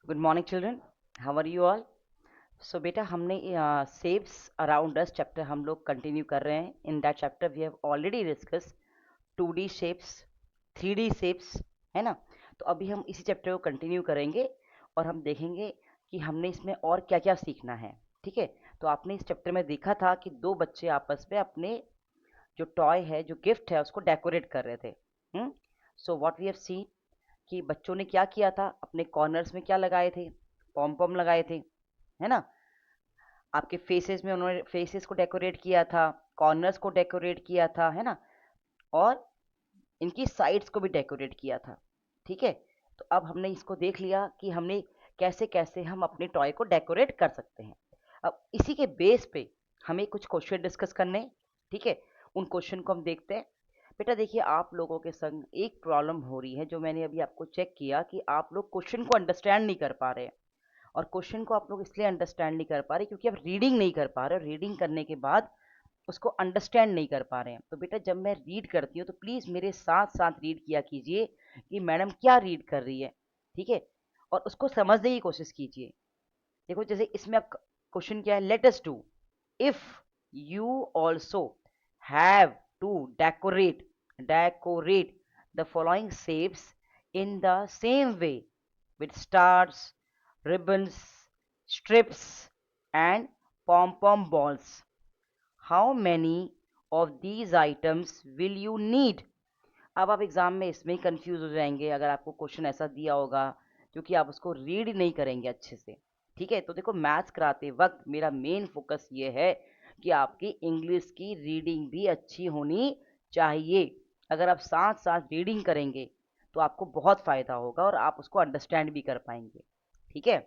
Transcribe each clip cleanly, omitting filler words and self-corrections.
Good morning children, how are you all. So बेटा हमने shapes around us chapter हम लोग कंटिन्यू कर रहे हैं। In that chapter we have already discuss 2D shapes, 3D shapes, है ना। तो अभी हम इसी चैप्टर को कंटिन्यू करेंगे और हम देखेंगे कि हमने इसमें और क्या क्या सीखना है। ठीक है, तो आपने इस चैप्टर में देखा था कि दो बच्चे आपस में अपने जो टॉय है, जो गिफ्ट है, उसको डेकोरेट कर रहे थे। So what we have seen कि बच्चों ने क्या किया था, अपने कॉर्नर्स में क्या लगाए थे, पॉम पॉम लगाए थे, है ना। आपके फेसेस में उन्होंने फेसेस को डेकोरेट किया था, कॉर्नर्स को डेकोरेट किया था, है ना। और इनकी साइड्स को भी डेकोरेट किया था। ठीक है, तो अब हमने इसको देख लिया कि हमने कैसे कैसे हम अपने टॉय को डेकोरेट कर सकते हैं। अब इसी के बेस पे हमें कुछ क्वेश्चन डिस्कस करने हैं। ठीक है, उन क्वेश्चन को हम देखते हैं। बेटा देखिए, आप लोगों के संग एक प्रॉब्लम हो रही है, जो मैंने अभी आपको चेक किया कि आप लोग क्वेश्चन को अंडरस्टैंड नहीं कर पा रहे हैं। और क्वेश्चन को आप लोग इसलिए अंडरस्टैंड नहीं कर पा रहे क्योंकि आप रीडिंग नहीं कर पा रहे, और रीडिंग करने के बाद उसको अंडरस्टैंड नहीं कर पा रहे हैं। तो बेटा जब मैं रीड करती हूँ तो प्लीज़ मेरे साथ साथ रीड किया कीजिए कि मैडम क्या रीड कर रही है। ठीक है, और उसको समझने की कोशिश कीजिए। देखो जैसे इसमें अब क्वेश्चन क्या है, let us do if you also have to decorate the following shapes in the same way with stars, ribbons, strips, and pom pom balls. How many of these items will you need? अब आप exam में इसमें ही confuse हो जाएंगे अगर आपको question ऐसा दिया होगा, क्योंकि आप उसको रीड नहीं करेंगे अच्छे से। ठीक है, तो देखो मैथ्स कराते वक्त मेरा मेन फोकस ये है कि आपकी इंग्लिश की रीडिंग भी अच्छी होनी चाहिए। अगर आप साथ साथ रीडिंग करेंगे तो आपको बहुत फ़ायदा होगा और आप उसको अंडरस्टैंड भी कर पाएंगे। ठीक है,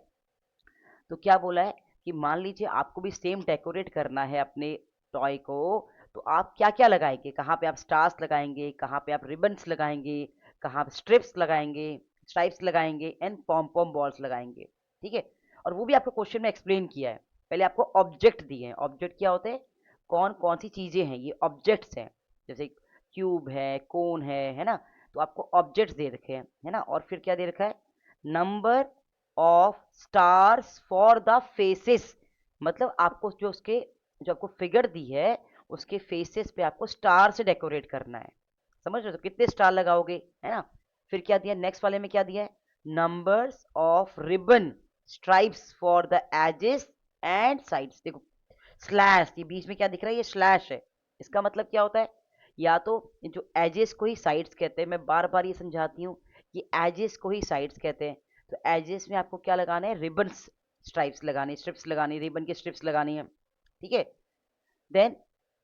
तो क्या बोला है कि मान लीजिए आपको भी सेम डेकोरेट करना है अपने टॉय को, तो आप क्या क्या लगाएंगे, कहाँ पे आप स्टार्स लगाएंगे, कहाँ पे आप रिबन्स लगाएंगे, कहाँ पे स्ट्राइप्स लगाएंगे एंड पॉम पॉम बॉल्स लगाएंगे। ठीक है, और वो भी आपको क्वेश्चन में एक्सप्लेन किया है। पहले आपको ऑब्जेक्ट दिए हैं। ऑब्जेक्ट क्या होते हैं, कौन कौन सी चीज़ें हैं, ये ऑब्जेक्ट्स हैं। जैसे क्यूब है, कोन है ना। तो आपको ऑब्जेक्ट्स दे रखे हैं, है ना। और फिर क्या दे रखा है, number of stars for the faces. मतलब आपको जो उसके जो आपको फिगर दी है उसके फेसेस पे आपको स्टार से डेकोरेट करना है। समझ रहे हो, तो कितने स्टार लगाओगे, है ना। फिर क्या दिया नेक्स्ट वाले में, क्या दिया है, numbers of ribbon stripes for the edges and sides. देखो स्लैश, ये बीच में क्या दिख रहा है, ये स्लैश है। इसका मतलब क्या होता है, या तो जो एजेस को ही साइड्स कहते हैं, मैं बार बार ये समझाती हूँ कि एजेस को ही साइड्स कहते हैं। तो एजेस में आपको क्या लगाना है, रिबन्स, स्ट्राइप्स लगानी, स्ट्रिप्स लगानी, रिबन की स्ट्रिप्स लगानी है। ठीक है, then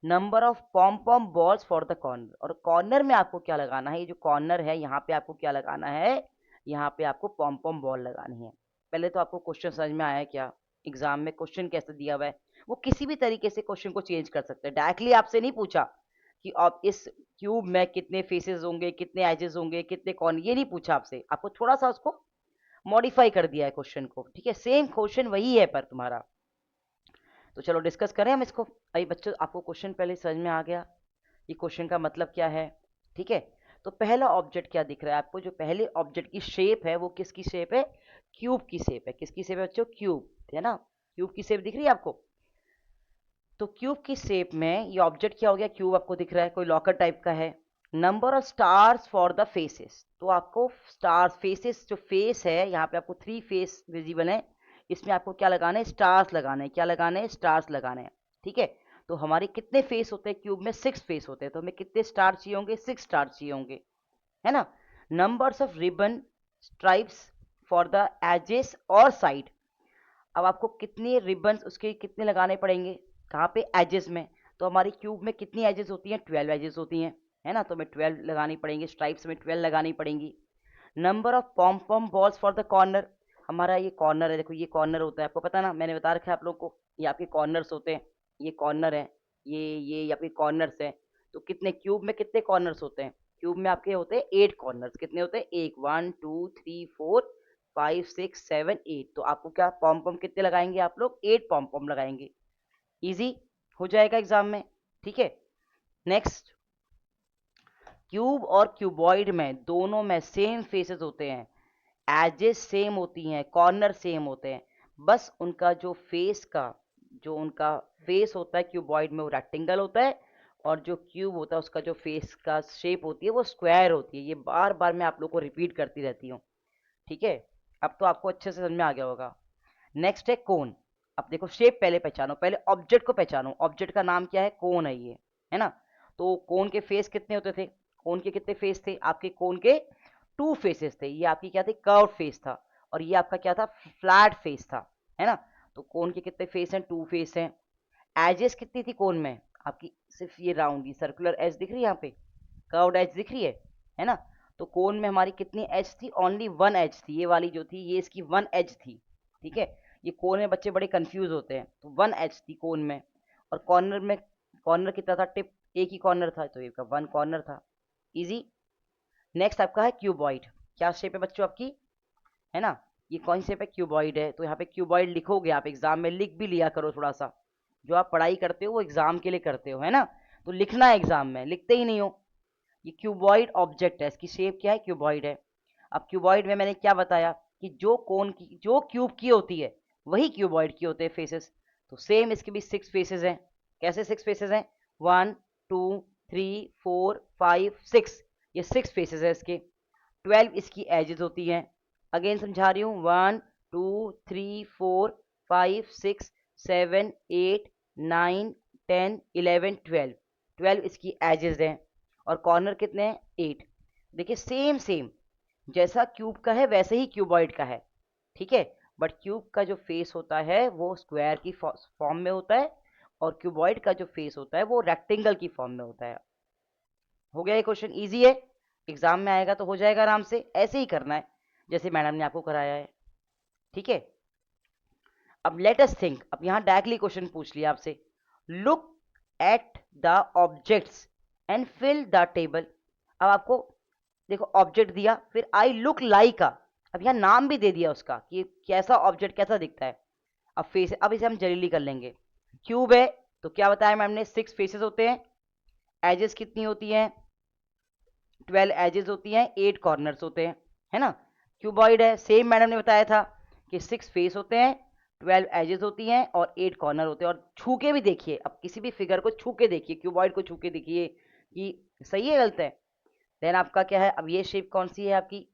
number of pom pom balls for the corner. और कॉर्नर में आपको क्या लगाना है, ये जो कॉर्नर है यहाँ पे आपको क्या लगाना है, यहाँ पे आपको पॉम पॉम बॉल लगानी है। पहले तो आपको क्वेश्चन समझ में आया क्या, एग्जाम में क्वेश्चन कैसे दिया हुआ है। वो किसी भी तरीके से क्वेश्चन को चेंज कर सकते हैं। डायरेक्टली आपसे नहीं पूछा कि आप इस क्यूब में कितने फेसेस होंगे, कितने एजेस होंगे, कितने कॉर्नर, ये नहीं पूछा आपसे। आपको थोड़ा सा उसको मॉडिफाई कर दिया है क्वेश्चन को। ठीक है, सेम क्वेश्चन वही है पर तुम्हारा। तो चलो डिस्कस करें हम इसको। अभी बच्चों आपको क्वेश्चन पहले समझ में आ गया ये क्वेश्चन का मतलब क्या है। ठीक है, तो पहला ऑब्जेक्ट क्या दिख रहा है आपको, जो पहले ऑब्जेक्ट की शेप है वो किसकी शेप है, क्यूब की शेप है। किसकी शेप है बच्चों, क्यूब, है ना। क्यूब की शेप दिख रही है आपको। तो क्यूब की शेप में ये ऑब्जेक्ट क्या हो गया, क्यूब आपको दिख रहा है, कोई लॉकर टाइप का है। Number of stars for the faces, तो आपको स्टार्स फेसेस, जो फेस है यहाँ पे आपको 3 फेस विजिबल है, इसमें आपको क्या लगाना है, स्टार्स लगाने हैं। क्या लगाने हैं, स्टार्स लगाने हैं। ठीक है, तो हमारे कितने फेस होते हैं क्यूब में, 6 फेस होते हैं, तो हमें कितने स्टार चाहिए होंगे, 6 स्टार चाहिए होंगे, है ना। Numbers of ribbon stripes for the edges और साइड। अब आपको कितने रिबन्स उसके कितने लगाने पड़ेंगे, कहाँ पे, एजेस में। तो हमारी क्यूब में कितनी एजेस होती हैं, 12 एजेस होती हैं, है ना। तो हमें 12 लगानी पड़ेंगी, स्ट्राइप्स में 12 लगानी पड़ेंगी। Number of pom pom balls for the corner. हमारा ये कॉर्नर है, देखो ये कॉर्नर होता है, आपको पता ना, मैंने बता रखा है आप लोग को, ये आपके कॉर्नर्स होते हैं। ये कॉर्नर है, ये आपके कॉर्नर्स हैं। तो कितने क्यूब में कितने कॉर्नर्स होते हैं, क्यूब में आपके होते हैं 8 कॉर्नर्स। कितने होते हैं, एक, 1 2 3 4 5 6 7 8। तो आपको क्या पॉम पॉम कितने लगाएंगे आप लोग, 8 पॉम पॉम लगाएंगे। इजी हो जाएगा एग्जाम में। ठीक है, नेक्स्ट, क्यूब और क्यूबॉइड में दोनों में सेम फेसेस होते हैं। एजेस सेम होती हैं, कॉर्नर सेम होते हैं, बस उनका जो उनका फेस होता है क्यूबॉइड में वो रेक्टेंगल होता है, और जो क्यूब होता है उसका जो फेस का शेप होती है वो स्क्वायर होती है। ये बार बार मैं आप लोग को रिपीट करती रहती हूँ, ठीक है। अब तो आपको अच्छे से समझ में आ गया होगा। नेक्स्ट है कोन। अब देखो शेप पहले पहचानो, पहले ऑब्जेक्ट को पहचानो। ऑब्जेक्ट का नाम क्या है? कोन है ये, है ना। तो कोन के फेस कितने होते थे? कोन के कितने फेस थे? आपके कोन के टू फेसेस थे। ये आपकी क्या थी? कर्व फेस था। और ये आपका क्या था? फ्लैट फेस था, है ना। तो कोन के कितने फेस हैं? टू फेस हैं। एजेस कितनी थी कोन में? आपकी सिर्फ ये राउंड, ये सर्कुलर एज दिख रही है यहाँ पे, कर्व्ड एज दिख रही है ना। तो कोन में हमारी कितनी एज थी? ओनली वन एज थी। ये वाली जो थी ये इसकी वन एज थी, ठीक है। ये कोन में बच्चे बड़े कंफ्यूज होते हैं, तो वन एज थी कोन में। और कॉर्नर में, कॉर्नर कितना था? टिप, एक ही कॉर्नर था, तो इसका वन कॉर्नर था। इजी। नेक्स्ट आपका है क्यूबॉइड। क्या शेप है बच्चों आपकी? है ना, ये कौन शेप है? क्यूबॉइड है। तो यहाँ पे क्यूबॉइड लिखोगे आप, एग्जाम में लिख भी लिया करो थोड़ा सा। जो आप पढ़ाई करते हो वो एग्जाम के लिए करते हो, है ना। तो लिखना है एग्जाम में, लिखते ही नहीं हो। ये क्यूबॉइड ऑब्जेक्ट है, इसकी शेप क्या है? क्यूबॉइड है। अब क्यूबॉइड में मैंने क्या बताया कि जो कोन की, जो क्यूब की होती है वही क्यूबॉइड की होते हैं फेसेस। तो सेम इसके भी सिक्स फेसेस हैं। कैसे सिक्स फेसेस हैं? 1 2 3 4 5 6, ये सिक्स फेसेस है इसके। 12 इसकी एजेस होती हैं। अगेन समझा रही हूँ, 1 2 3 4 5 6 7 8 9 10 11 12, 12 इसकी एजेस हैं। और कॉर्नर कितने हैं? 8। देखिए सेम सेम, जैसा क्यूब का है वैसे ही क्यूबॉइड का है, ठीक है। बट क्यूब का जो फेस होता है वो स्क्वायर की फॉर्म में होता है, और क्यूबॉइड का जो फेस होता है वो रेक्टेंगल की फॉर्म में होता है। हो गया ये क्वेश्चन? इजी है, एग्जाम में आएगा तो हो जाएगा आराम से। ऐसे ही करना है जैसे मैडम ने आपको कराया है, ठीक है। अब लेट अस थिंक। अब यहाँ डायरेक्टली क्वेश्चन पूछ लिया आपसे, look at the objects and fill the table. अब आपको देखो ऑब्जेक्ट दिया, फिर आई लुक लाइक आ, अब यहाँ नाम भी दे दिया उसका कि कैसा ऑब्जेक्ट कैसा दिखता है। अब फेस, अब इसे हम जल्दी कर लेंगे। क्यूब है तो क्या बताया मैम ने? सिक्स फेसेस होते हैं। एजेस कितनी होती हैं? 12 एजेस होती हैं, 8 कॉर्नर्स होते हैं, है ना। क्यूबॉइड है, सेम मैडम ने बताया था कि 6 फेस होते हैं, 12 एजेस होती हैं और 8 कॉर्नर होते हैं। और छू के भी देखिए, अब किसी भी फिगर को छू के देखिए, क्यूबॉइड को छू के देखिए कि सही है गलत है। देन आपका क्या है? अब ये शेप कौन सी है आपकी?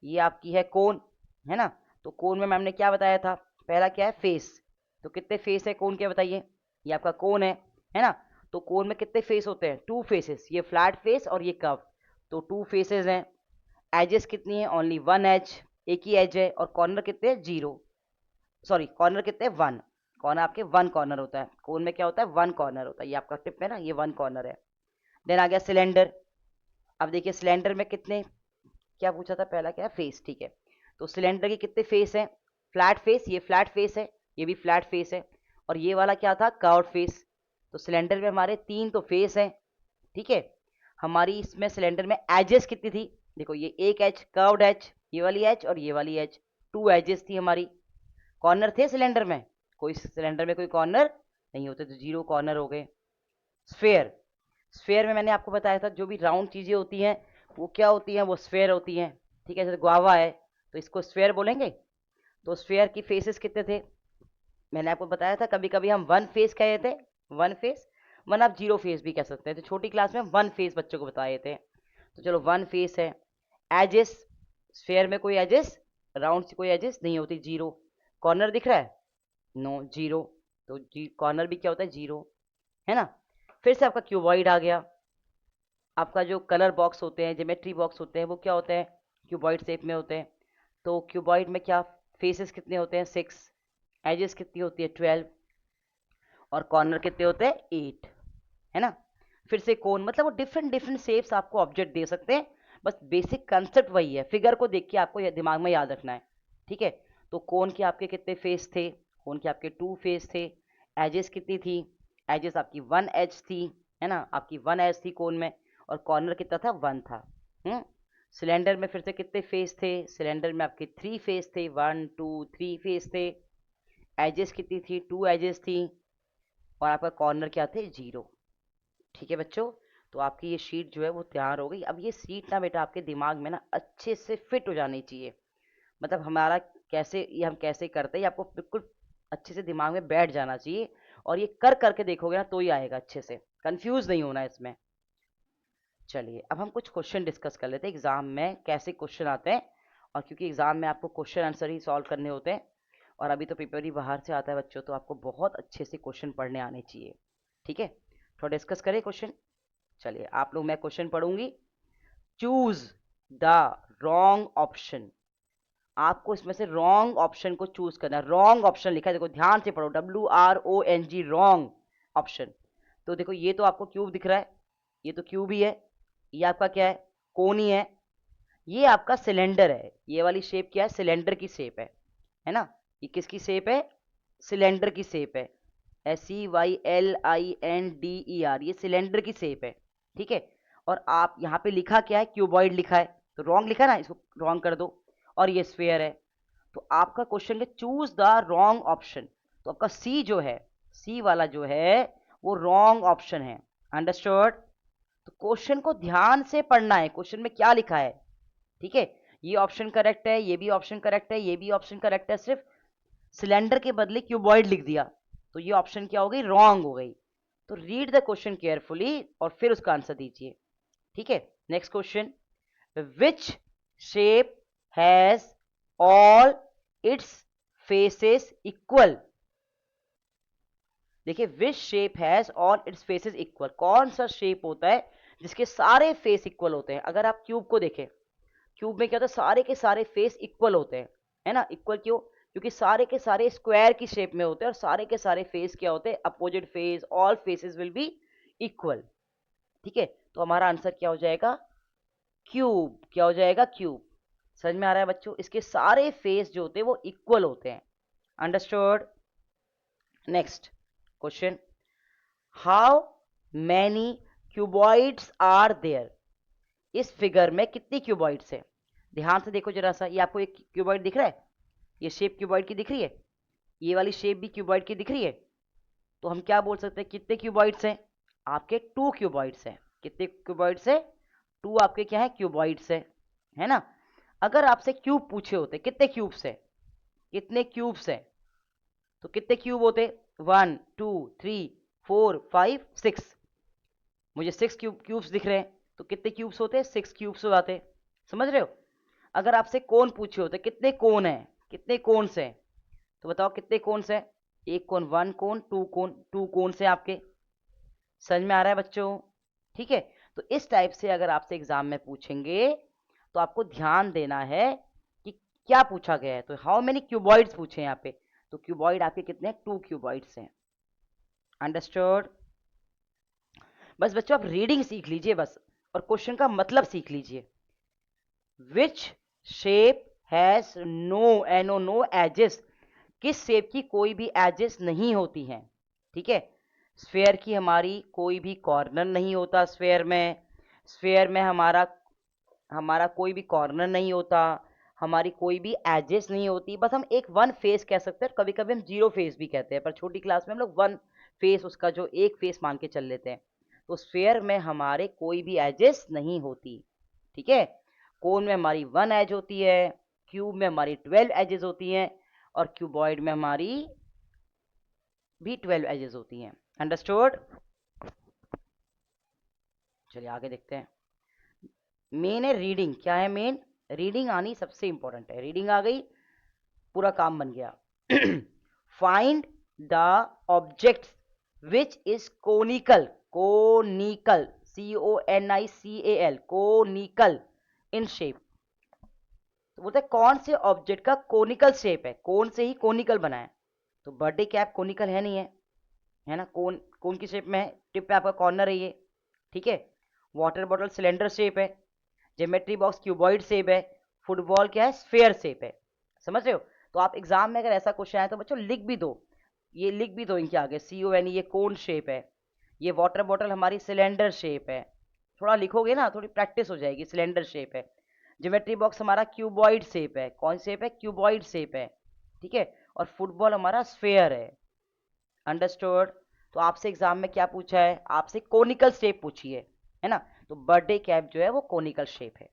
ये आपकी है कोन, है ना। तो कोन में मैम ने क्या बताया था? पहला क्या है? फेस। तो कितने फेस है कोन के बताइए? ये आपका कोन है ना। तो कोन में कितने फेस होते हैं? टू फेसेस, ये फ्लैट फेस और ये कर्व, तो टू फेसेस हैं। एजेस कितनी है? ओनली वन एज, एक ही एज है। और कॉर्नर कितने हैं? जीरो, सॉरी कॉर्नर कितने हैं? वन। कॉर्नर आपके वन कॉर्नर होता है, कोन में क्या होता है? वन कॉर्नर होता है। ये आपका टिप है ना, ये वन कॉर्नर है। देन आ गया सिलेंडर। अब देखिए सिलेंडर में कितने, क्या पूछा था? पहला क्या है? फेस, ठीक है। तो सिलेंडर के कितने फेस हैं? फ्लैट फेस, ये फ्लैट फेस है, ये भी फ्लैट फेस है। और ये वाला क्या था? Curved face. तो सिलेंडर में हमारे तीन तो फेस हैं, ठीक है। हमारी इसमें सिलेंडर में एजेस कितनी थी? देखो ये एक एज, कर्व्ड एज, ये वाली एज और ये वाली एज, टू एजेस थी हमारी। कॉर्नर थे सिलेंडर में? कोई सिलेंडर में कोई कॉर्नर नहीं होते, तो जीरो कॉर्नर हो गए। स्फेयर, स्फेयर में मैंने आपको बताया था जो भी राउंड चीजें होती हैं वो क्या होती हैं? वो स्फेयर होती हैं, ठीक है। जैसे गुआवा है तो इसको स्फेयर बोलेंगे। तो स्फेयर की फेसेस कितने थे? मैंने आपको बताया था कभी कभी हम वन फेस कहे थे, वन फेस, वन आप जीरो फेस भी कह सकते हैं। तो छोटी क्लास में वन फेस बच्चों को बताए थे। तो चलो वन फेस है। एजेस, स्फेयर में कोई एजेस, राउंड से कोई एजेस नहीं होती, जीरो। कॉर्नर दिख रहा है? No, zero. तो कॉर्नर भी क्या होता है? जीरो, है ना। फिर से आपका क्यूबॉइड आ गया। आपका जो कलर बॉक्स होते हैं, ज्योमेट्री बॉक्स होते हैं, वो क्या होते हैं? क्यूबॉइड शेप में होते हैं। तो क्यूबॉइड में क्या फेसेस कितने होते हैं? सिक्स। एजेस कितनी होती है? 12। और कॉर्नर कितने होते हैं? 8, है ना। फिर से कोन, मतलब वो डिफरेंट डिफरेंट शेप्स आपको ऑब्जेक्ट दे सकते हैं, बस बेसिक कंसेप्ट वही है। फिगर को देख के आपको दिमाग में याद रखना है, ठीक है। तो कोन के आपके कितने फेस थे? कोन के आपके टू फेस थे। एजेस कितनी थी? एजेस आपकी वन एज थी, है ना, आपकी वन एज थी कोन में। और कॉर्नर कितना था? वन था। सिलेंडर में फिर से कितने फेस थे? सिलेंडर में आपके थ्री फेस थे, वन टू थ्री फेस थे। एजेस कितनी थी? टू एजेस थी। और आपका कॉर्नर क्या थे? जीरो, ठीक है बच्चों। तो आपकी ये शीट जो है वो तैयार हो गई। अब ये शीट ना बेटा आपके दिमाग में ना अच्छे से फिट हो जानी चाहिए। मतलब हमारा कैसे, ये हम कैसे करते हैं, ये आपको बिल्कुल अच्छे से दिमाग में बैठ जाना चाहिए, और ये कर करके देखोगे ना तो ही आएगा अच्छे से, कंफ्यूज नहीं होना इसमें। चलिए अब हम कुछ क्वेश्चन डिस्कस कर लेते हैं एग्जाम में कैसे क्वेश्चन आते हैं, और क्योंकि एग्जाम में आपको क्वेश्चन आंसर ही सॉल्व करने होते हैं, और अभी तो पेपर ही बाहर से आता है बच्चों, तो आपको बहुत अच्छे से क्वेश्चन पढ़ने आने चाहिए। ठीक है, थोड़ा डिस्कस करें क्वेश्चन। चलिए आप लोग, मैं क्वेश्चन पढ़ूंगी। Choose the wrong option. आपको इसमें से रॉन्ग ऑप्शन को चूज करना है। रॉन्ग ऑप्शन लिखा है, देखो ध्यान से पढ़ो, WRONG, रॉन्ग ऑप्शन। तो देखो ये तो आपको क्यूब दिख रहा है, ये तो क्यूब ही है। ये आपका क्या है, कोन ही है। ये आपका सिलेंडर है, ये वाली शेप क्या है, सिलेंडर की शेप है ना। ये किसकी शेप है, सिलेंडर की शेप है। SEYLINDER, ये सिलेंडर की शेप है। ठीक है, और आप यहाँ पे लिखा क्या है, क्यूबॉइड लिखा है, तो रॉन्ग लिखा ना, इसको रॉन्ग कर दो। और ये स्फेयर है। तो आपका क्वेश्चन है चूज द रॉन्ग ऑप्शन। तो आपका सी जो है, सी वाला जो है वो रॉन्ग ऑप्शन है। अंडरस्टूड। तो क्वेश्चन को ध्यान से पढ़ना है, क्वेश्चन में क्या लिखा है। ठीक है, ये ऑप्शन करेक्ट है, ये भी ऑप्शन करेक्ट है, ये भी ऑप्शन करेक्ट है, सिर्फ सिलेंडर के बदले क्यूबॉइड लिख दिया, तो ये ऑप्शन क्या हो गई, रॉन्ग हो गई। तो रीड द क्वेश्चन केयरफुली और फिर उसका आंसर दीजिए। ठीक है, next question. Which shape has all its faces equal. देखिए, which shape has all its faces equal, कौन सा शेप होता है जिसके सारे फेस इक्वल होते हैं। अगर आप क्यूब को देखें, क्यूब में क्या होता है, सारे के सारे फेस इक्वल होते हैं, है ना। इक्वल क्यों, क्योंकि सारे के सारे स्क्वायर की शेप में होते हैं, और सारे के सारे फेस क्या होते हैं, opposite face, all faces will be equal. ठीक है, तो हमारा आंसर क्या हो जाएगा, क्यूब। क्या हो जाएगा, क्यूब। समझ में आ रहा है बच्चों, इसके सारे फेस जो होते हैं वो इक्वल होते हैं। Understood. Next question. How many cuboids are there. इस फिगर में कितनी क्यूबॉइड्स है। ध्यान से देखो जरा सा, ये आपको एक क्यूबॉइड दिख रहा है, ये शेप क्यूबॉइड की दिख रही है, ये वाली शेप भी क्यूबॉइड की दिख रही है। तो हम क्या बोल सकते हैं, कितने क्यूबॉइड्स हैं, आपके 2 क्यूबॉइड्स हैं। कितने क्यूबॉइड्स है, 2 आपके क्या है, क्यूबॉइड्स है ना। अगर आपसे क्यूब पूछे होते कितने क्यूब्स है, कितने क्यूब्स हैं, तो कितने क्यूब होते, 1 2 3 4 5 6। मुझे 6 क्यूब्स दिख रहे हैं, तो कितने क्यूब्स होते हैं, 6 क्यूब्स हो जाते। समझ रहे हो। अगर आपसे कोन पूछे होते कितने कोन हैं, कितने कोन से, तो बताओ कितने कोन से, एक कोन, 1 कोन, 2 कोन, 2 कोन से आपके। समझ में आ रहा है बच्चों। ठीक है, तो इस टाइप से अगर आपसे एग्जाम में पूछेंगे तो आपको ध्यान देना है कि क्या पूछा गया है। तो हाउ मेनी क्यूबॉइड्स पूछे हैं यहाँ पे, तो क्यूबॉइड आपके कितने, 2 क्यूबॉइड्स हैं। अंडरस्टूड। बस बच्चों आप रीडिंग सीख लीजिए बस, और क्वेश्चन का मतलब सीख लीजिए। Which shape has no edges. किस शेप की कोई भी एजेस नहीं होती हैं। ठीक है, स्फेयर की हमारी कोई भी कॉर्नर नहीं होता, स्फेयर में हमारा हमारा कोई भी कॉर्नर नहीं होता, हमारी कोई भी एजेस नहीं होती। बस हम एक वन फेस कह सकते हैं, कभी कभी हम जीरो फेस भी कहते हैं, पर छोटी क्लास में हम लोग वन फेस, उसका जो एक फेस मान के चल लेते हैं। तो स्फेयर में हमारे कोई भी एजेस नहीं होती। ठीक है, कोन में हमारी 1 एज होती है, क्यूब में हमारी 12 एजेस होती हैं, और क्यूबॉइड में हमारी भी 12 एजेस होती हैं। अंडरस्टूड। चलिए आगे देखते हैं। मेन है रीडिंग। क्या है मेन, रीडिंग आनी सबसे इंपॉर्टेंट है। रीडिंग आ गई, पूरा काम बन गया। Find the object which is conical, conical, CONICAL, conical in shape. तो बोलते हैं कौन से ऑब्जेक्ट का कोनिकल शेप है, कौन से ही कोनिकल बना है। तो बर्थडे कैप कोनिकल है नहीं है, है ना, कौन कौन की शेप में है, टिप पे आपका कॉर्नर है ये। ठीक है, वाटर बॉटल सिलेंडर शेप है, ज्योमेट्री बॉक्स क्यूबॉइड शेप है, फुटबॉल क्या है, स्फेयर शेप है। समझ रहे हो। तो आप एग्जाम में अगर ऐसा क्वेश्चन आए तो बच्चों लिख भी दो, ये लिख भी दो इनके आगे, CONE, ये कोन शेप है, ये वाटर बॉटल हमारी सिलेंडर शेप है। थोड़ा लिखोगे ना, थोड़ी प्रैक्टिस हो जाएगी। सिलेंडर शेप है, ज्योमेट्री बॉक्स हमारा क्यूबॉइड शेप है, कौन शेप है, क्यूबॉइड शेप है। ठीक है, और फुटबॉल हमारा स्फेयर है। अंडरस्टूड। तो आपसे एग्जाम में क्या पूछा है, आपसे कोनिकल शेप पूछी है ना। तो बर्थडे कैप जो है वो कोनिकल शेप है।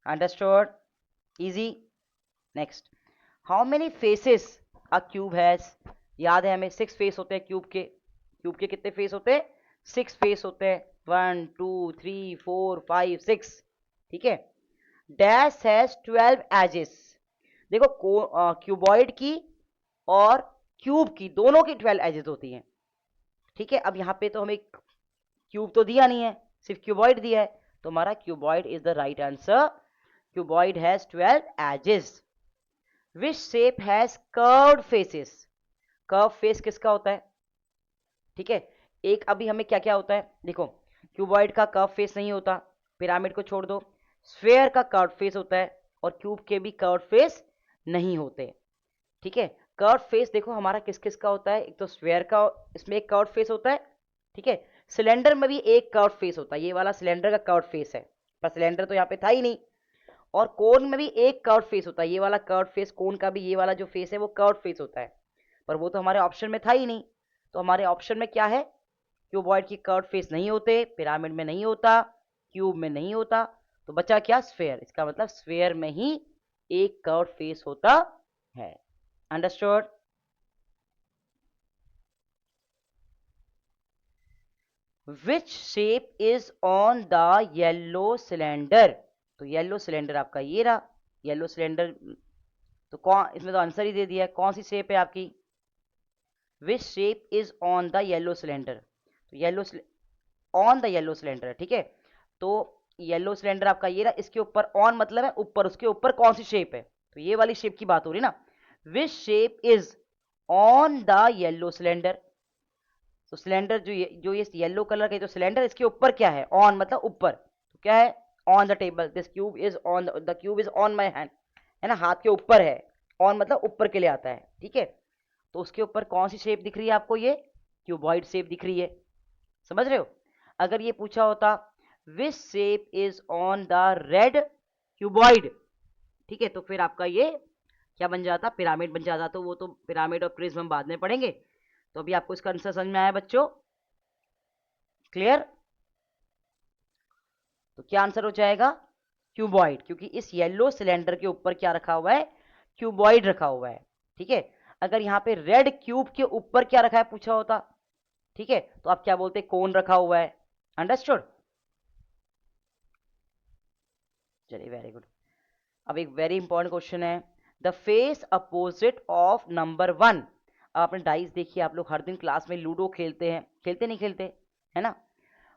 Understood, easy. Next, how many faces a cube has? याद है हमें 6 फेस होते हैं क्यूब के। क्यूब के कितने फेस होते हैं? 6 फेस होते हैं। 1 2 3 4 5 6। ठीक है। Dash has 12 edges. देखो क्यूबॉइड की और क्यूब की दोनों की 12 एजेस होती हैं। ठीक है। अब यहाँ पे तो हमें क्यूब तो दिया नहीं है, सिर्फ क्यूबॉइड दिया है, तो हमारा cuboid is the right answer. Cuboid has 12 edges. Which shape has curved faces? Curve face किसका होता है? ठीक है। एक अभी हमें क्या क्या होता है देखो, क्यूबॉइड का कर्व फेस नहीं होता, पिरामिड को छोड़ दो। स्फेयर का कर्व फेस होता है और क्यूब के भी कर्व फेस नहीं होते। ठीक है। कर्व फेस देखो हमारा किस किस का होता है, एक तो स्फेयर का, इसमें एक कर्व फेस होता है। ठीक है। सिलेंडर में भी एक कर्व फेस होता है, ये वाला सिलेंडर का कर्व फेस है, पर सिलेंडर तो यहाँ पे था ही नहीं। और कोन में भी एक कर्व फेस होता है, ये वाला कर्व फेस, कोन का भी ये वाला जो फेस है वो कर्व फेस होता है, पर वो तो हमारे ऑप्शन में था ही नहीं। तो हमारे ऑप्शन में क्या है? क्यूबॉइड की कर्व फेस नहीं होते, पिरामिड में नहीं होता, क्यूब में नहीं होता, तो बचा क्या? स्फेयर। इसका मतलब स्फेयर में ही एक कर्व फेस होता है। Understood? Which shape is on the yellow cylinder? तो येलो सिलेंडर आपका ये रहा, येलो सिलेंडर। तो कौन, इसमें तो आंसर ही दे दिया है, कौन सी शेप है आपकी? Which shape is on the yellow cylinder? तो yellow on the yellow cylinder, ठीक है। तो येलो सिलेंडर आपका ये रहा, इसके ऊपर ऑन मतलब है ऊपर, उसके ऊपर कौन सी शेप है, तो ये वाली शेप की बात हो रही ना। विच shape is on the yellow cylinder? तो सिलेंडर जो ये येलो कलर का जो सिलेंडर, इसके ऊपर क्या है? ऑन मतलब ऊपर, तो क्या है? On the table, this cube is on the cube is on my hand, है ना, हाथ के ऊपर है। ऑन मतलब ऊपर के लिए आता है। ठीक है। तो उसके ऊपर कौन सी शेप दिख रही है आपको? ये क्यूबॉइड शेप दिख रही है। समझ रहे हो? अगर ये पूछा होता विच shape is on the red cuboid, ठीक है, तो फिर आपका ये क्या बन जाता? पिरामिड बन जाता। तो वो तो पिरामिड और प्रिज्म हम बाद में पढ़ेंगे। तो अभी आपको इसका आंसर समझ में आया बच्चों? क्लियर? तो क्या आंसर हो जाएगा? क्यूबॉइड, क्योंकि इस येलो सिलेंडर के ऊपर क्या रखा हुआ है? क्यूबॉइड रखा हुआ है। ठीक है। अगर यहाँ पे रेड क्यूब के ऊपर क्या रखा है पूछा होता, ठीक है, तो आप क्या बोलते? कोन रखा हुआ है। अंडरस्टूड? चलिए, वेरी गुड। अब एक वेरी इंपॉर्टेंट क्वेश्चन है, the face opposite of number 1। अब आपने डाइस देखिए, आप लोग हर दिन क्लास में लूडो खेलते हैं, खेलते नहीं खेलते, है ना?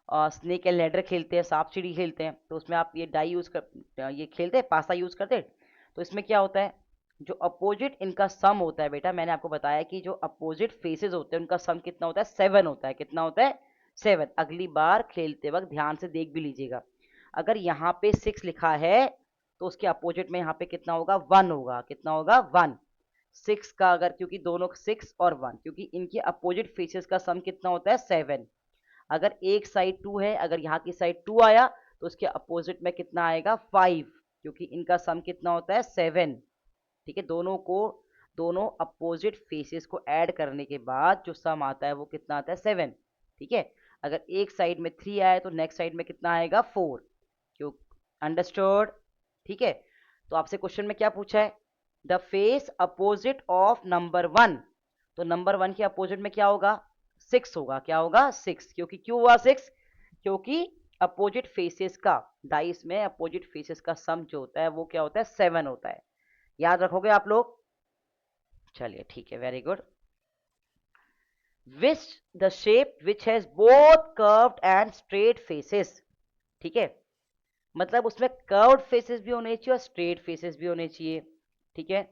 स्नेक एंड लैडर खेलते हैं, सांप सीढ़ी खेलते हैं, तो उसमें आप ये डाई यूज कर, ये खेलते हैं, पासा यूज करते हैं। तो इसमें क्या होता है, जो अपोजिट इनका सम होता है बेटा, मैंने आपको बताया कि जो अपोजिट फेसेस होते हैं उनका सम कितना होता है? 7 होता है। कितना होता है? 7। अगली बार खेलते वक्त ध्यान से देख भी लीजिएगा, अगर यहाँ पे 6 लिखा है तो उसके अपोजिट में यहाँ पे कितना होगा? 1 होगा। कितना होगा? 1। 6 का अगर, क्योंकि दोनों 6 और 1, क्योंकि इनके अपोजिट फेसेस का सम कितना होता है? 7। अगर एक साइड 2 है, अगर यहाँ की साइड 2 आया तो उसके अपोजिट में कितना आएगा? 5, क्योंकि इनका सम कितना होता है? 7। ठीक है। दोनों अपोजिट फेसेस को ऐड करने के बाद जो सम आता है वो कितना आता है? 7। ठीक है। अगर एक साइड में 3 आए तो नेक्स्ट साइड में कितना आएगा? 4। क्यों? अंडरस्टूड? ठीक है। तो आपसे क्वेश्चन में क्या पूछा है? The face opposite of number 1। तो नंबर 1 के अपोजिट में क्या होगा? 6 होगा। क्या होगा? 6। क्योंकि क्यों हुआ 6? क्योंकि अपोजिट फेसेस का, डाइस में अपोजिट फेसेस का सम जो होता है वो क्या होता है? 7 होता है। याद रखोगे आप लोग? चलिए, ठीक है, very good. Which the shape which has both curved and straight faces. ठीक है। मतलब उसमें कर्व्ड फेसेस भी होने चाहिए और स्ट्रेट फेसेस भी होने चाहिए। ठीक है।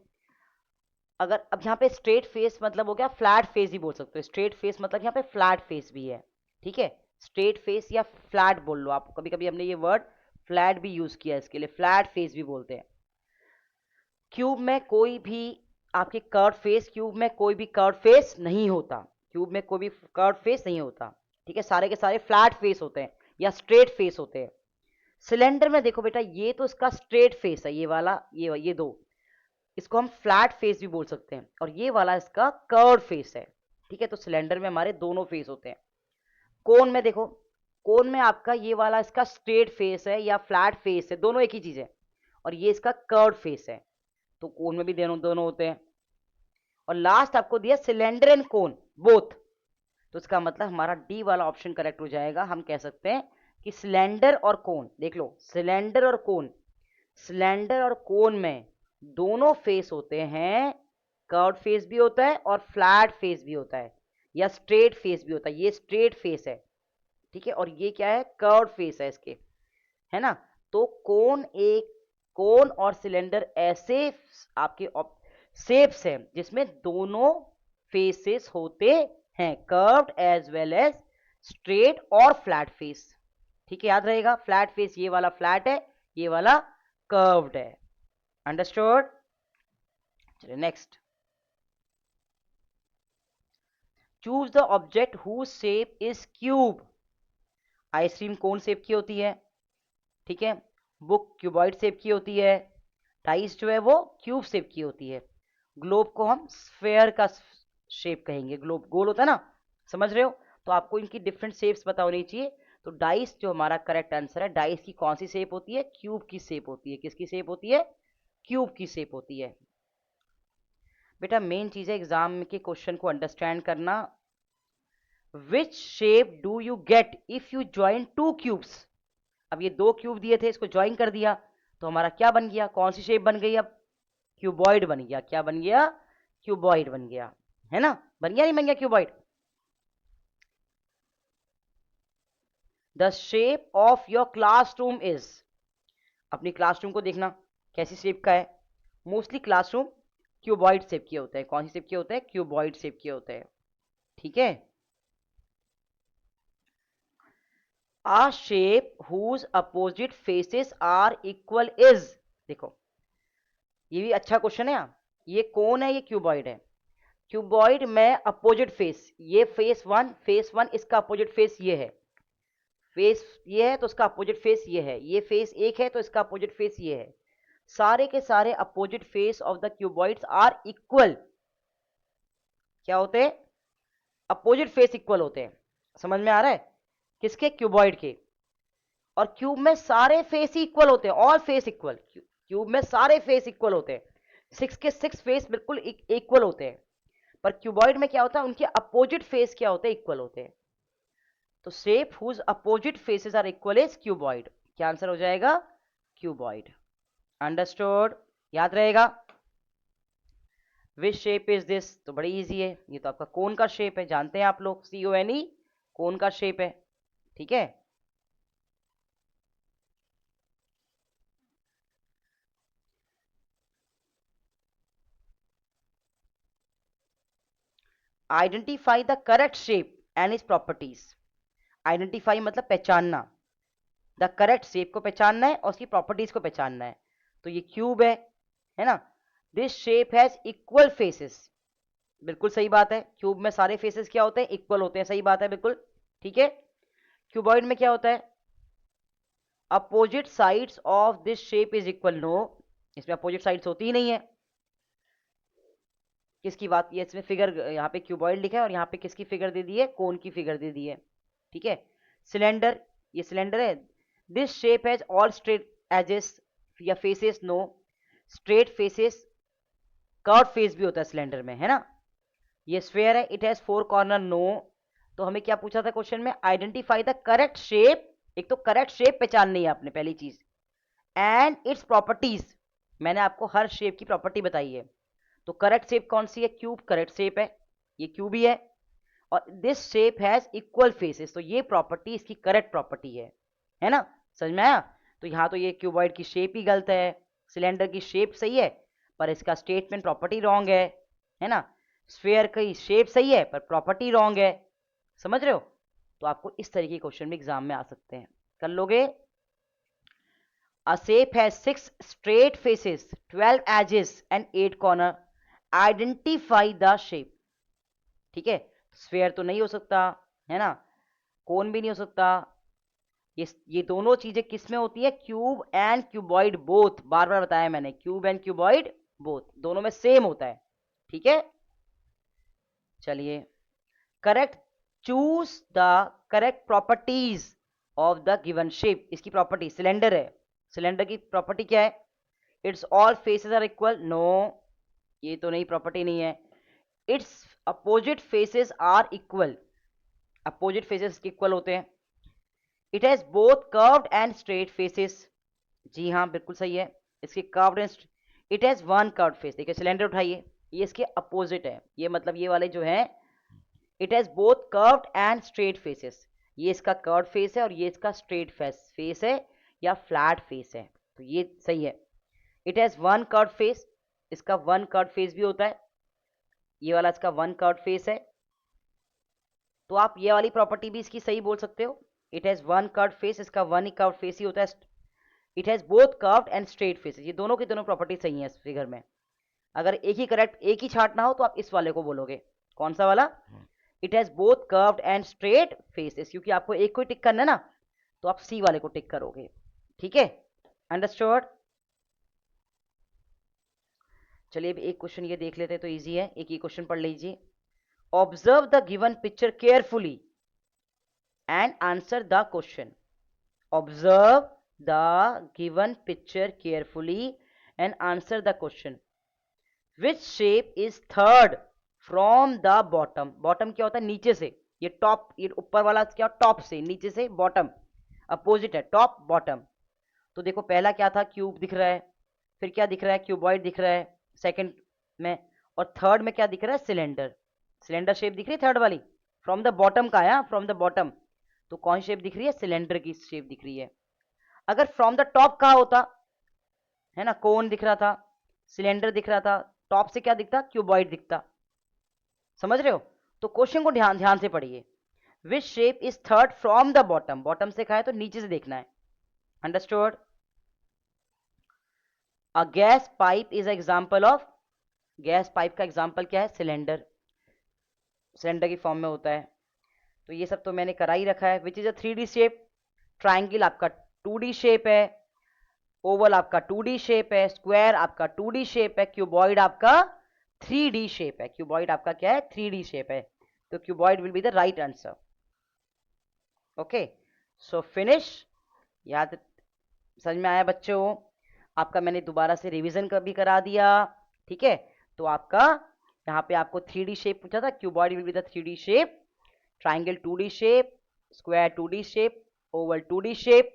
अगर अब यहाँ पे स्ट्रेट फेस मतलब हो गया, फ्लैट फेस ही बोल सकते हो। स्ट्रेट फेस मतलब यहाँ पे फ्लैट फेस भी है। ठीक है। स्ट्रेट फेस या फ्लैट बोल लो आप, कभी कभी हमने ये वर्ड फ्लैट भी यूज किया है इसके लिए, फ्लैट फेस भी बोलते हैं। क्यूब में कोई भी आपके कर्व फेस, क्यूब में कोई भी कर्व फेस नहीं होता। क्यूब में कोई भी कर्व फेस नहीं होता। ठीक है। सारे के सारे फ्लैट फेस होते हैं या स्ट्रेट फेस होते हैं। सिलेंडर में देखो बेटा, ये तो इसका स्ट्रेट फेस है, ये वाला, ये दो, इसको हम फ्लैट फेस भी बोल सकते हैं, और ये वाला इसका कर्व फेस है। ठीक है। तो सिलेंडर में हमारे दोनों फेस होते हैं। कोन में देखो, कोन में आपका ये वाला इसका स्ट्रेट फेस है या फ्लैट फेस है, दोनों एक ही चीज है, और ये इसका कर्व फेस है। तो कोन में भी दोनों दोनों होते हैं। और लास्ट आपको दिया सिलेंडर एंड कोन बोथ, तो इसका मतलब हमारा डी वाला ऑप्शन करेक्ट हो जाएगा। हम कह सकते हैं कि सिलेंडर और कोन, देख लो सिलेंडर और कोन, सिलेंडर और कोन में दोनों फेस होते हैं, कर्व्ड फेस भी होता है और फ्लैट फेस भी होता है, या स्ट्रेट फेस भी होता है। ये स्ट्रेट फेस है, ठीक है, और ये क्या है, कर्व्ड फेस है इसके, है ना। तो कोन और सिलेंडर ऐसे आपके शेप्स हैं जिसमें दोनों फेसेस होते हैं, curved as well as straight और फ्लैट फेस। ठीक है, याद रहेगा, फ्लैट फेस ये वाला फ्लैट है, ये वाला कर्व्ड है। अंडरस्टूड। चलिए next, choose the object whose shape is cube. Ice cream कौन शेप की होती है, ठीक है, बुक क्यूबॉइड शेप की होती है, डाइस जो है वो क्यूब शेप की होती है, ग्लोब को हम स्फेयर का शेप कहेंगे, ग्लोब गोल होता है ना, समझ रहे हो। तो आपको इनकी डिफरेंट शेप्स पता होनी चाहिए। तो डाइस जो हमारा करेक्ट आंसर है, डाइस की कौन सी शेप होती है, क्यूब की शेप होती है। किसकी शेप होती है, क्यूब की शेप होती है। बेटा मेन चीज है एग्जाम के क्वेश्चन को अंडरस्टैंड करना। Which shape do you get if you join to cubes. अब ये दो क्यूब दिए थे, इसको ज्वाइन कर दिया तो हमारा क्या बन गया, कौन सी शेप बन गई, अब क्यूबॉइड बन गया। क्या बन गया, क्यूबॉइड बन गया, है ना, बन गया नहीं बन गया cuboid. The shape of your classroom is, अपनी क्लासरूम को देखना कैसी शेप का है। मोस्टली क्लासरूम क्यूबॉइड शेप के होते हैं। कौन सी शेप के होते हैं, क्यूबॉइड शेप के होते हैं, ठीक है। A shape whose opposite faces are equal is, देखो ये भी अच्छा क्वेश्चन है। ये कौन है, ये क्यूबॉइड है। क्यूबॉइड में अपोजिट फेस, ये फेस वन इसका अपोजिट फेस ये है, फेस ये है तो इसका अपोजिट फेस ये है, ये फेस एक है तो इसका अपोजिट फेस ये है। सारे के सारे opposite face of the cuboids are equal. क्या होते हैं, अपोजिट फेस इक्वल होते हैं। समझ में आ रहा है, किसके, क्यूबॉइड के। और क्यूब में सारे फेस ही इक्वल होते हैं, ऑल फेस इक्वल, क्यूब में सारे फेस इक्वल होते हैं, 6 के 6 फेस बिल्कुल इक्वल होते हैं। पर क्यूबॉइड में क्या होता है, उनके अपोजिट फेस क्या होते हैं, इक्वल होते हैं। तो shape whose opposite faces are equal is cuboid. क्या आंसर हो जाएगा, क्यूबॉइड। अंडरस्टूड, याद रहेगा। विच शेप इज दिस, तो बड़ी इजी है, ये तो आपका कोन का शेप है, जानते हैं आप लोग, CONE कोन का शेप है, ठीक है। Identify the correct shape and is properties. Identify मतलब पहचानना, द करेक्ट शेप को पहचानना है और उसकी प्रॉपर्टीज को पहचानना है। तो ये क्यूब है ना। This shape has equal faces, बिल्कुल सही बात है, क्यूब में सारे फेसेस क्या होते हैं, इक्वल होते हैं, सही बात है बिल्कुल, ठीक है। क्यूबॉइड में क्या होता है, opposite sides of this shape is equal, no, इसमें अपोजिट साइड्स होती ही नहीं है। किसकी बात, ये इसमें फिगर यहाँ पे क्यूबॉइड लिखा है और यहाँ पे किसकी फिगर दे दी है, कोन की फिगर दे दी है, ठीक है। सिलेंडर, ये सिलेंडर है, this shape has all straight edges या faces, no, straight faces, curve face भी होता है सिलेंडर में, है ना। ये स्फेयर है, इट हैज 4 कॉर्नर, नो। तो हमें क्या पूछा था क्वेश्चन में, आइडेंटिफाई द करेक्ट शेप। एक तो करेक्ट शेप पहचाननी है आपने, पहली चीज, एंड इट्स प्रॉपर्टीज, मैंने आपको हर शेप की प्रॉपर्टी बताई है। तो करेक्ट शेप कौन सी है, क्यूब करेक्ट शेप है, ये क्यूब ही है। और this shape has equal faces, तो ये प्रॉपर्टी इसकी करेक्ट प्रॉपर्टी है ना, समझ में आया। तो यहाँ तो ये क्यूबॉइड की शेप ही गलत है, सिलेंडर की शेप सही है पर इसका स्टेटमेंट प्रॉपर्टी रॉन्ग है ना। स्फेयर की शेप सही है पर प्रॉपर्टी रॉन्ग है, समझ रहे हो। तो आपको इस तरीके के क्वेश्चन भी एग्जाम में आ सकते हैं, कर लोगे। A shape has 6 straight faces, 12 edges and 8 corners. Identify the shape. ठीक है, स्फेयर तो नहीं हो सकता, है ना, कोन भी नहीं हो सकता। ये दोनों चीजें किस में होती है, क्यूब एंड क्यूबॉइड बोथ, बार बार बताया मैंने, क्यूब एंड क्यूबॉइड बोथ दोनों में सेम होता है, ठीक है। चलिए, correct, choose the correct properties of the given shape. इसकी प्रॉपर्टी, सिलेंडर है, सिलेंडर की प्रॉपर्टी क्या है, it's all faces are equal, no, ये तो नहीं, प्रॉपर्टी नहीं है। It's opposite faces are equal, opposite faces equal होते हैं। It has both curved and straight faces, जी हाँ बिल्कुल सही है, इसके curved and, it has one curved face, देखिए सिलेंडर उठाइए, ये इसके अपोजिट है, ये मतलब ये वाले जो है, it has both curved and straight faces, ये इसका कर्व्ड फेस है और ये इसका स्ट्रेट फेस है या फ्लैट फेस है, तो ये सही है। It has one curved face, इसका वन कर्व्ड फेस भी होता है, ये वाला इसका वन कर्व्ड फेस है, तो आप ये वाली प्रॉपर्टी भी इसकी सही बोल सकते हो। It has one curved face, इसका वन ही कर्व्ड फेस ही होता है। It has both curved and straight faces, ये दोनों की दोनों प्रॉपर्टी सही है इस फिगर में। अगर एक ही करेक्ट, एक ही छांटना हो तो आप इस वाले को बोलोगे, कौन सा वाला, it has both curved and straight faces, क्योंकि आपको एक को ही टिक करना है ना, तो आप सी वाले को टिक करोगे, ठीक है, अंडरस्टूड। चलिए अब एक क्वेश्चन ये देख लेते हैं, तो इजी है, एक ही क्वेश्चन पढ़ लीजिए। Observe the given picture carefully and answer the question. Observe the given picture carefully and answer the question. Which shape is third from the bottom, bottom क्या होता है, नीचे से, ये टॉप, ये ऊपर वाला क्या, टॉप से, नीचे से बॉटम, अपोजिट है टॉप बॉटम। तो देखो पहला क्या था, क्यूब दिख रहा है, फिर क्या दिख रहा है, क्यूबॉइड दिख रहा है सेकंड में, और थर्ड में क्या दिख रहा है, सिलेंडर, सिलेंडर शेप दिख रही है थर्ड वाली, फ्रॉम द बॉटम का है, फ्रॉम द बॉटम, तो कौन शेप दिख रही है, सिलेंडर की शेप दिख रही है। अगर फ्रॉम द टॉप कहा होता है ना, कोन दिख रहा था, सिलेंडर दिख रहा था, टॉप से क्या दिखता, क्यूबॉइड दिखता, समझ रहे हो। तो क्वेश्चन को ध्यान ध्यान से पढ़िए, विच shape is third from the bottom, bottom से कहा है तो नीचे से देखना है, understood. A gas pipe is example of, gas pipe का एग्जाम्पल क्या है, सिलेंडर, सिलेंडर की फॉर्म में होता है, तो ये सब तो मैंने करा ही रखा है। Which is a 3D shape, triangle आपका 2D शेप है, ओवल आपका 2D शेप है, स्क्वायर आपका 2D शेप है, क्यूबॉइड आपका 3D शेप है, क्यूबॉइड आपका क्या है, 3D शेप है, तो cuboid will be the right answer. Okay, so finish, याद, समझ में आया बच्चों, आपका मैंने दोबारा से रिवीजन भी करा दिया, ठीक है। तो आपका यहाँ पे आपको 3D शेप पूछा था, cuboid will be the 3D shape, triangle 2D shape, square 2D shape, Oval 2D shape,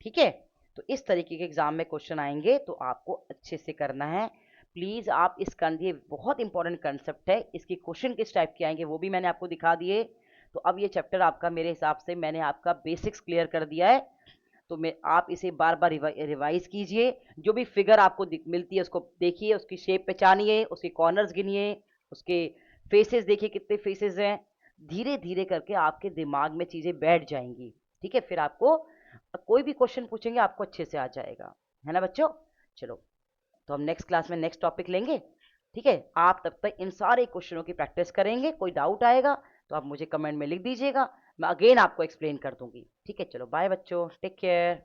ठीक है। तो इस तरीके के एग्जाम में क्वेश्चन आएंगे, तो आपको अच्छे से करना है प्लीज। आप इसका, ये बहुत इंपॉर्टेंट कंसेप्ट है, इसके क्वेश्चन किस टाइप के आएंगे वो भी मैंने आपको दिखा दिए। तो अब ये चैप्टर आपका, मेरे हिसाब से मैंने आपका बेसिक्स क्लियर कर दिया है, तो मैं, आप इसे बार बार रिवाइज कीजिए, जो भी फिगर आपको मिलती है उसको देखिए, उसकी शेप पहचानिए, उसके कॉर्नर्स गिनिए, उसके फेसेस देखिए कितने फेसेस हैं, धीरे धीरे करके आपके दिमाग में चीज़ें बैठ जाएंगी, ठीक है। फिर आपको कोई भी क्वेश्चन पूछेंगे आपको अच्छे से आ जाएगा, है ना बच्चों। चलो, तो हम नेक्स्ट क्लास में नेक्स्ट टॉपिक लेंगे, ठीक है। आप तब तक इन सारे क्वेश्चनों की प्रैक्टिस करेंगे, कोई डाउट आएगा तो आप मुझे कमेंट में लिख दीजिएगा, मैं अगेन आपको एक्सप्लेन कर दूंगी, ठीक है। चलो बाय बच्चों, टेक केयर।